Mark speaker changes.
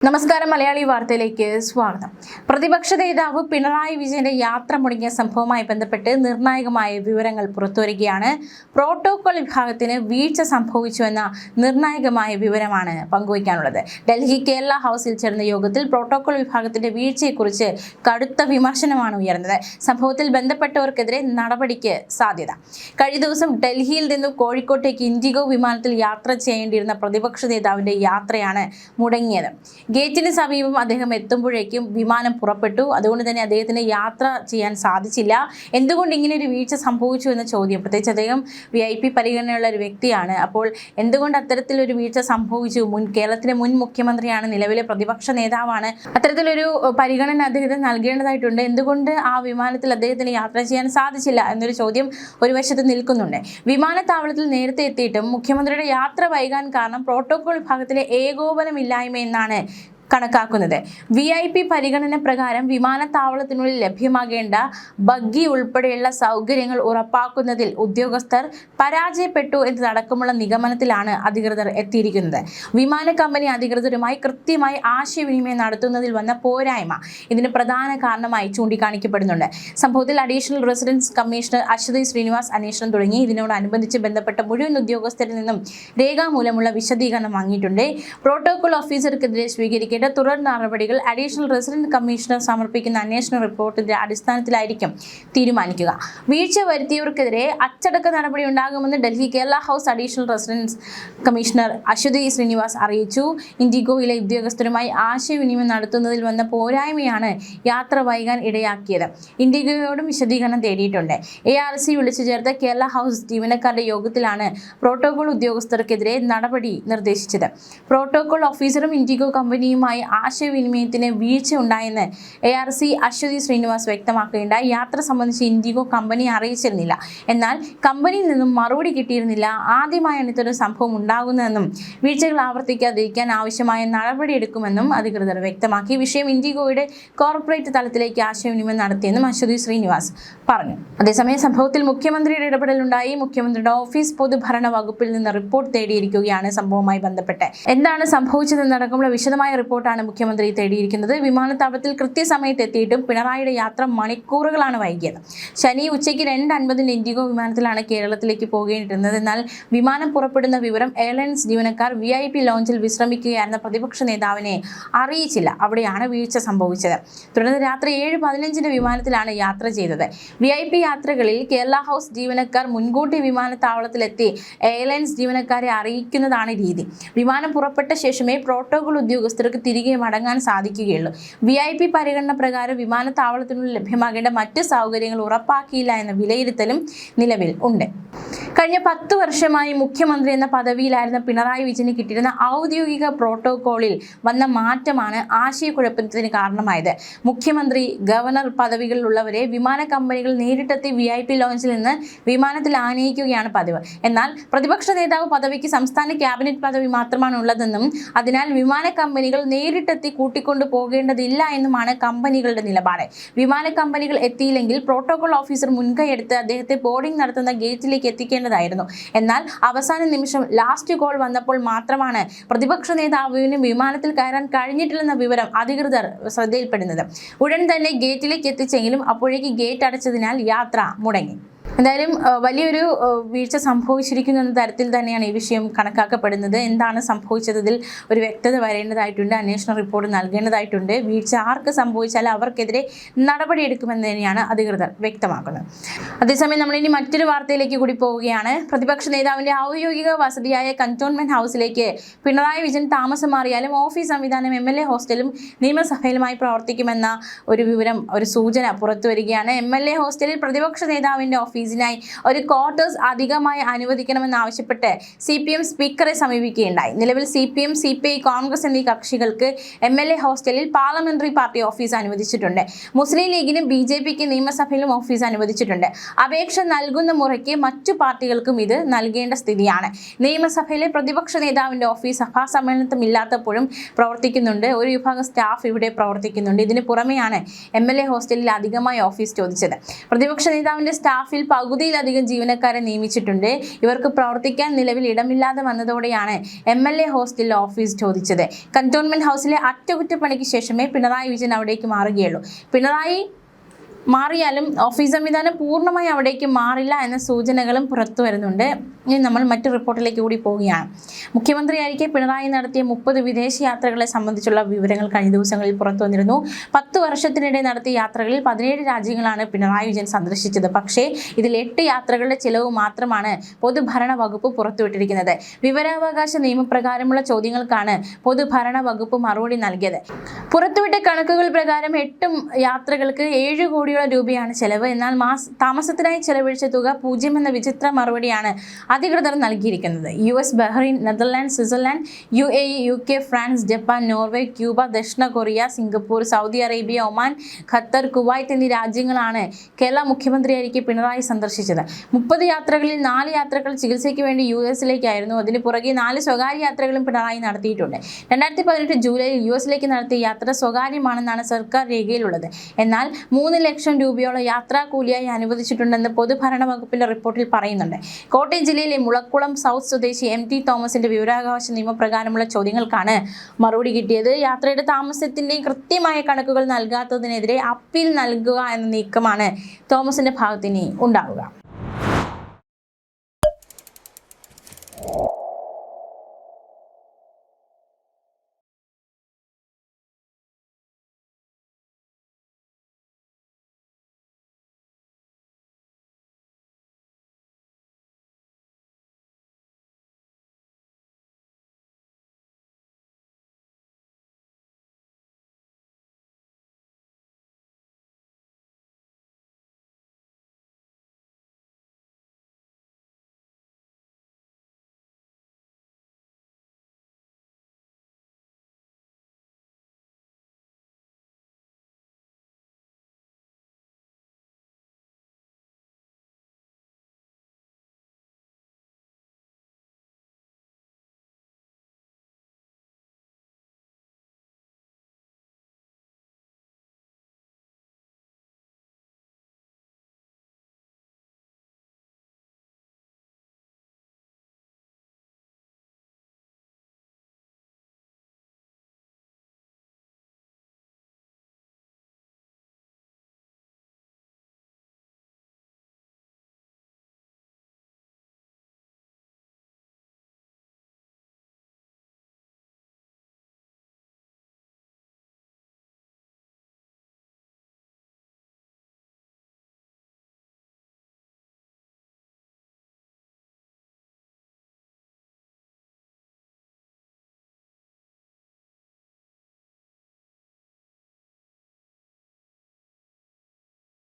Speaker 1: നമസ്കാരം. മലയാളി വാർത്തയിലേക്ക് സ്വാഗതം. പ്രതിപക്ഷ നേതാവ് പിണറായി വിജയന്റെ യാത്ര മുടങ്ങിയ സംഭവവുമായി ബന്ധപ്പെട്ട് നിർണായകമായ വിവരങ്ങൾ പുറത്തുവരികയാണ്. പ്രോട്ടോകോൾ വിഭാഗത്തിന് വീഴ്ച സംഭവിച്ചുവെന്ന നിർണായകമായ വിവരമാണ് പങ്കുവയ്ക്കാനുള്ളത്. ഡൽഹി കേരള ഹൗസിൽ ചേർന്ന യോഗത്തിൽ പ്രോട്ടോകോൾ വിഭാഗത്തിന്റെ വീഴ്ചയെക്കുറിച്ച് കടുത്ത വിമർശനമാണ് ഉയർന്നത്. സംഭവത്തിൽ ബന്ധപ്പെട്ടവർക്കെതിരെ നടപടിക്ക് സാധ്യത. കഴിഞ്ഞ ദിവസം ഡൽഹിയിൽ നിന്നും കോഴിക്കോട്ടേക്ക് ഇൻഡിഗോ വിമാനത്തിൽ യാത്ര ചെയ്യേണ്ടിയിരുന്ന പ്രതിപക്ഷ നേതാവിന്റെ യാത്രയാണ് മുടങ്ങിയത്. ഗേറ്റിന് സമീപം അദ്ദേഹം എത്തുമ്പോഴേക്കും വിമാനം പുറപ്പെട്ടു. അതുകൊണ്ട് തന്നെ അദ്ദേഹത്തിന് യാത്ര ചെയ്യാൻ സാധിച്ചില്ല. എന്തുകൊണ്ട് ഇങ്ങനെ ഒരു വീഴ്ച സംഭവിച്ചു എന്ന ചോദ്യം, പ്രത്യേകിച്ച് അദ്ദേഹം VIP പരിഗണനയുള്ള ഒരു വ്യക്തിയാണ്. അപ്പോൾ എന്തുകൊണ്ട് അത്തരത്തിലൊരു വീഴ്ച സംഭവിച്ചു? കേരളത്തിലെ മുൻ മുഖ്യമന്ത്രിയാണ്, നിലവിലെ പ്രതിപക്ഷ നേതാവാണ്. അത്തരത്തിലൊരു പരിഗണന അദ്ദേഹത്തിന് നൽകേണ്ടതായിട്ടുണ്ട്. എന്തുകൊണ്ട് ആ വിമാനത്തിൽ അദ്ദേഹത്തിന് യാത്ര ചെയ്യാൻ സാധിച്ചില്ല എന്നൊരു ചോദ്യം ഒരു വശത്ത് നിൽക്കുന്നുണ്ട്. വിമാനത്താവളത്തിൽ നേരത്തെ എത്തിയിട്ടും മുഖ്യമന്ത്രിയുടെ യാത്ര വൈകാൻ കാരണം പ്രോട്ടോകോൾ വിഭാഗത്തിലെ ഏകോപനമില്ലായ്മ എന്നാണ് കണക്കാക്കുന്നത്. VIP പരിഗണന പ്രകാരം വിമാനത്താവളത്തിനുള്ളിൽ ലഭ്യമാകേണ്ട ബഗ്ഗി ഉൾപ്പെടെയുള്ള സൗകര്യങ്ങൾ ഉറപ്പാക്കുന്നതിൽ ഉദ്യോഗസ്ഥർ പരാജയപ്പെട്ടു എന്നതടക്കമുള്ള നിഗമനത്തിലാണ് അധികൃതർ എത്തിയിരിക്കുന്നത്. വിമാന കമ്പനി അധികൃതരുമായി കൃത്യമായി ആശയവിനിമയം നടത്തുന്നതിൽ വന്ന പോരായ്മ ഇതിന് പ്രധാന കാരണമായി ചൂണ്ടിക്കാണിക്കപ്പെടുന്നുണ്ട്. സംഭവത്തിൽ additional residence commissioner Ashwathi Srinivas അന്വേഷണം തുടങ്ങി. ഇതിനോടനുബന്ധിച്ച് ബന്ധപ്പെട്ട മുഴുവൻ ഉദ്യോഗസ്ഥരിൽ നിന്നും രേഖാമൂലമുള്ള വിശദീകരണം വാങ്ങിയിട്ടുണ്ട്. പ്രോട്ടോകോൾ ഓഫീസർക്കെതിരെ സ്വീകരിക്കേണ്ട തുടർ നടപടികൾ അഡീഷണൽ റെസിഡന്റ് കമ്മീഷണർ സമർപ്പിക്കുന്ന അന്വേഷണ റിപ്പോർട്ടിന്റെ അടിസ്ഥാനത്തിലായിരിക്കും തീരുമാനിക്കുക. വീഴ്ച വരുത്തിയവർക്കെതിരെ അച്ചടക്ക നടപടി ഉണ്ടാകുമെന്ന് Delhi Kerala house additional residence commissioner Ashwathi Srinivas അറിയിച്ചു. ഇൻഡിഗോയിലെ ഉദ്യോഗസ്ഥരുമായി ആശയവിനിമയം നടത്തുന്നതിൽ വന്ന പോരായ്മയാണ് യാത്ര വൈകാൻ ഇടയാക്കിയത്. ഇൻഡിഗോയോടും വിശദീകരണം തേടിയിട്ടുണ്ട്. ARC വിളിച്ചു ചേർത്ത കേരള ഹൗസ് ജീവനക്കാരുടെ യോഗത്തിലാണ് പ്രോട്ടോകോൾ ഉദ്യോഗസ്ഥർക്കെതിരെ നടപടി നിർദ്ദേശിച്ചത്. പ്രോട്ടോകോൾ ഓഫീസറും ഇൻഡിഗോ കമ്പനിയുമായി ആശയവിനിമയത്തിന് വീഴ്ച ഉണ്ടായെന്ന് ARC അശ്വതി ശ്രീനിവാസ് വ്യക്തമാക്കുകയുണ്ടായി. യാത്ര സംബന്ധിച്ച് ഇൻഡിഗോ കമ്പനിയെ അറിയിച്ചിരുന്നില്ല. എന്നാൽ കമ്പനിയിൽ നിന്നും മറുപടി കിട്ടിയിരുന്നില്ല. ആദ്യമായാണ് ഇത്തരം സംഭവം ഉണ്ടാകുന്നതെന്നും വീഴ്ചകൾ ആവർത്തിക്കാതിരിക്കാൻ ആവശ്യമായ നടപടിയെടുക്കുമെന്നും അധികൃതർ വ്യക്തമാക്കി. വിഷയം ഇൻഡിഗോയുടെ കോർപ്പറേറ്റ് തലത്തിലേക്ക് ആശയവിനിമയം നടത്തിയെന്നും അശ്വതി ശ്രീനിവാസ് പറഞ്ഞു. അതേസമയം സംഭവത്തിൽ മുഖ്യമന്ത്രിയുടെ ഇടപെടലുണ്ടായി. മുഖ്യമന്ത്രിയുടെ ഓഫീസ് പൊതുഭരണ വകുപ്പിൽ നിന്ന് റിപ്പോർട്ട് തേടിയിരിക്കുകയാണ്. സംഭവവുമായി ബന്ധപ്പെട്ട് എന്താണ് സംഭവിച്ചതെന്നടക്കമുള്ള വിശദമായ റിപ്പോർട്ടാണ് മുഖ്യമന്ത്രി തേടിയിരിക്കുന്നത്. വിമാനത്താവളത്തിൽ കൃത്യസമയത്ത് എത്തിയിട്ടും പിണറായിയുടെ യാത്ര മണിക്കൂറുകളാണ് വൈകിയത്. ശനി ഉച്ചയ്ക്ക് 2:50 ഇൻഡിഗോ വിമാനത്തിലാണ് കേരളത്തിലേക്ക് പോകേണ്ടിയിരുന്നത്. എന്നാൽ വിമാനം പുറപ്പെടുന്ന വിവരം എയർലൈൻസ് ജീവനക്കാർ VIP ലോഞ്ചിൽ വിശ്രമിക്കുകയായിരുന്ന പ്രതിപക്ഷ നേതാവിനെ അറിയിച്ചില്ല. അവിടെയാണ് വീഴ്ച സംഭവിച്ചത്. തുടർന്ന് രാത്രി 7:15 വിമാനത്തിലാണ് യാത്ര ചെയ്തത്. VIP യാത്രകളിൽ കേരള ഹൗസ് ജീവനക്കാർ മുൻകൂട്ടി വിമാനത്താവളത്തിലെത്തി എയർലൈൻസ് ജീവനക്കാരെ അറിയിക്കുന്നതാണ് രീതി. വിമാനം പുറപ്പെട്ട ശേഷമേ പ്രോട്ടോകോൾ ഉദ്യോഗസ്ഥർക്ക് തിരികെ മടങ്ങാൻ സാധിക്കുകയുള്ളൂ. VIP പരിഗണന പ്രകാരം വിമാനത്താവളത്തിനുള്ളിൽ ലഭ്യമാകേണ്ട മറ്റ് സൗകര്യങ്ങൾ ഉറപ്പാക്കിയില്ല എന്ന വിലയിരുത്തലും നിലവിൽ ഉണ്ട്. കഴിഞ്ഞ 10 വർഷമായി മുഖ്യമന്ത്രി എന്ന പദവിയിലായിരുന്ന പിണറായി വിജയന് കിട്ടിയിരുന്ന ഔദ്യോഗിക പ്രോട്ടോകോളിൽ വന്ന മാറ്റമാണ് ആശയക്കുഴപ്പത്തിന് കാരണമായത്. മുഖ്യമന്ത്രി, ഗവർണർ പദവികളിലുള്ളവരെ വിമാന കമ്പനികൾ നേരിട്ടെത്തി VIP ലോഞ്ചിൽ നിന്ന് വിമാനത്തിൽ ആനയിക്കുകയാണ് പതിവ്. എന്നാൽ പ്രതിപക്ഷ നേതാവ് പദവിക്ക് സംസ്ഥാന ക്യാബിനറ്റ് പദവി മാത്രമാണ് ഉള്ളതെന്നും അതിനാൽ വിമാന കമ്പനികൾ നേരിട്ടെത്തി കൂട്ടിക്കൊണ്ടു പോകേണ്ടതില്ല എന്നുമാണ് കമ്പനികളുടെ നിലപാട്. വിമാന കമ്പനികൾ എത്തിയില്ലെങ്കിൽ പ്രോട്ടോകോൾ ഓഫീസർ മുൻകൈയെടുത്ത് അദ്ദേഹത്തെ ബോർഡിംഗ് നടത്തുന്ന ഗേറ്റിലേക്ക് എത്തിക്കേണ്ടതായിരുന്നു. എന്നാൽ അവസാന നിമിഷം ലാസ്റ്റ് കോൾ വന്നപ്പോൾ മാത്രമാണ് പ്രതിപക്ഷ നേതാവിന് വിമാനത്തിൽ കയറാൻ കഴിഞ്ഞിട്ടില്ലെന്ന വിവരം അധികൃതർ ശ്രദ്ധയിൽപ്പെടുന്നത്. ഉടൻ തന്നെ ഗേറ്റിലേക്ക് എത്തിച്ചെങ്കിലും അപ്പോഴേക്ക് ഗേറ്റ് അടച്ചതിനാൽ യാത്ര മുടങ്ങി. എന്തായാലും വലിയൊരു വീഴ്ച സംഭവിച്ചിരിക്കുന്നു എന്ന തരത്തിൽ തന്നെയാണ് ഈ വിഷയം കണക്കാക്കപ്പെടുന്നത്. എന്താണ് സംഭവിച്ചതിൽ ഒരു വ്യക്തത വരേണ്ടതായിട്ടുണ്ട്. അന്വേഷണ റിപ്പോർട്ട് നൽകേണ്ടതായിട്ടുണ്ട്. വീഴ്ച ആർക്ക് സംഭവിച്ചാലും അവർക്കെതിരെ നടപടിയെടുക്കുമെന്ന് തന്നെയാണ് അധികൃതർ വ്യക്തമാക്കുന്നത്. അതേസമയം നമ്മളിനി മറ്റൊരു വാർത്തയിലേക്ക് കൂടി പോവുകയാണ്. പ്രതിപക്ഷ നേതാവിന്റെ ഔദ്യോഗിക വസതിയായ കന്റോൺമെന്റ് ഹൗസിലേക്ക് പിണറായി വിജയൻ താമസം മാറിയാലും ഓഫീസ് സംവിധാനം MLA ഹോസ്റ്റലും നിയമസഭയിലുമായി പ്രവർത്തിക്കുമെന്ന ഒരു വിവരം, ഒരു സൂചന പുറത്തുവരികയാണ്. MLA ഹോസ്റ്റലിൽ പ്രതിപക്ഷ നേതാവിന്റെ ഓഫീസിനായി ഒരു ക്വാർട്ടേഴ്സ് അധികമായി അനുവദിക്കണമെന്നാവശ്യപ്പെട്ട് CPM സ്പീക്കറെ സമീപിക്കുകയുണ്ടായി. നിലവിൽ CPM, CPI, കോൺഗ്രസ് എന്നീ കക്ഷികൾക്ക് MLA ഹോസ്റ്റലിൽ പാർലമെന്ററി പാർട്ടി ഓഫീസ് അനുവദിച്ചിട്ടുണ്ട്. മുസ്ലിം ലീഗിനും BJPക്ക് നിയമസഭയിലും ഓഫീസ് അനുവദിച്ചിട്ടുണ്ട്. അപേക്ഷ നൽകുന്ന മുറയ്ക്ക് മറ്റു പാർട്ടികൾക്കും ഇത് നൽകേണ്ട സ്ഥിതിയാണ്. നിയമസഭയിലെ പ്രതിപക്ഷ നേതാവിന്റെ ഓഫീസ് സഭാ സമ്മേളനത്തിൽ ഇല്ലാത്തപ്പോഴും പ്രവർത്തിക്കുന്നുണ്ട്. ഒരു വിഭാഗം സ്റ്റാഫ് ഇവിടെ പ്രവർത്തിക്കുന്നുണ്ട്. ഇതിന് പുറമെയാണ് MLA ഹോസ്റ്റലിൽ അധികമായി ഓഫീസ് ചോദിച്ചത്. പ്രതിപക്ഷ നേതാവിന്റെ സ്റ്റാഫിൽ പകുതിയിലധികം ജീവനക്കാരെ നിയമിച്ചിട്ടുണ്ട്. ഇവർക്ക് പ്രവർത്തിക്കാൻ നിലവിൽ ഇടമില്ലാതെ വന്നതോടെയാണ് MLA ഹോസ്റ്റലിൽ ഓഫീസ് ചോദിച്ചത്. കന്റോൺമെന്റ് ഹൗസിലെ അറ്റകുറ്റപ്പണിക്ക് ശേഷമേ പിണറായി വിജയൻ അവിടേക്ക് മാറുകയുള്ളൂ. പിണറായി മാറിയാലും ഓഫീസ് സംവിധാനം പൂർണ്ണമായി അവിടേക്ക് മാറില്ല എന്ന സൂചനകളും പുറത്തു വരുന്നുണ്ട്. ഇനി നമ്മൾ മറ്റു റിപ്പോർട്ടിലേക്ക് കൂടി പോവുകയാണ്. മുഖ്യമന്ത്രിയായിരിക്കെ പിണറായി നടത്തിയ 30 വിദേശ യാത്രകളെ സംബന്ധിച്ചുള്ള വിവരങ്ങൾ കഴിഞ്ഞ ദിവസങ്ങളിൽ പുറത്തു വന്നിരുന്നു. 10 വർഷത്തിനിടെ നടത്തിയ യാത്രകളിൽ 17 രാജ്യങ്ങളാണ് പിണറായി വിജയൻ സന്ദർശിച്ചത്. പക്ഷേ ഇതിൽ 8 യാത്രകളുടെ ചിലവ് മാത്രമാണ് പൊതുഭരണ വകുപ്പ് പുറത്തുവിട്ടിരിക്കുന്നത്. വിവരാവകാശ നിയമപ്രകാരമുള്ള ചോദ്യങ്ങൾക്കാണ് പൊതുഭരണ വകുപ്പ് മറുപടി നൽകിയത്. പുറത്തുവിട്ട കണക്കുകൾ പ്രകാരം 8 യാത്രകൾക്ക് 7 കോടിയോളം രൂപയാണ് ചെലവ്. എന്നാൽ താമസത്തിനായി ചെലവഴിച്ച തുക 0 എന്ന വിചിത്ര മറുപടിയാണ് അധികൃതർ നൽകിയിരിക്കുന്നത്. US, Bahrain, Netherland, Switzerland, UAE, UK, France, Japan, Norway, Cuba, ദക്ഷിണ Korea, Singapore, Saudi Arabia, Oman, Qatar, Kuwait എന്നീ രാജ്യങ്ങളാണ് കേരള മുഖ്യമന്ത്രിയായിരിക്കെ പിണറായി സന്ദർശിച്ചത്. 30 യാത്രകളിൽ 4 യാത്രകൾ ചികിത്സയ്ക്ക് വേണ്ടി US-ലേക്കായിരുന്നു. അതിന് പുറകെ 4 സ്വകാര്യ യാത്രകളും പിണറായി നടത്തിയിട്ടുണ്ട്. 2018 ജൂലൈയിൽ US-ലേക്ക് നടത്തിയ യാത്ര സ്വകാര്യമാണെന്നാണ് സർക്കാർ രേഖയിലുള്ളത്. എന്നാൽ 3 ലക്ഷം രൂപയോളം യാത്രാ കൂലിയായി അനുവദിച്ചിട്ടുണ്ടെന്ന് പൊതുഭരണ വകുപ്പിന്റെ റിപ്പോർട്ടിൽ പറയുന്നുണ്ട്. കോട്ടയം ജില്ലയിലെ മുളക്കുളം സൗത്ത് സ്വദേശി MT തോമസിന്റെ വിവരാവകാശ നിയമപ്രകാരമുള്ള ചോദ്യങ്ങൾക്കാണ് മറുപടി കിട്ടിയത്. യാത്രയുടെ താമസത്തിന്റെയും കൃത്യമായ കണക്കുകൾ നൽകാത്തതിനെതിരെ അപ്പീൽ നൽകുക എന്ന നീക്കമാണ് തോമസിന്റെ ഭാഗത്തിന് ഉണ്ടാവുക.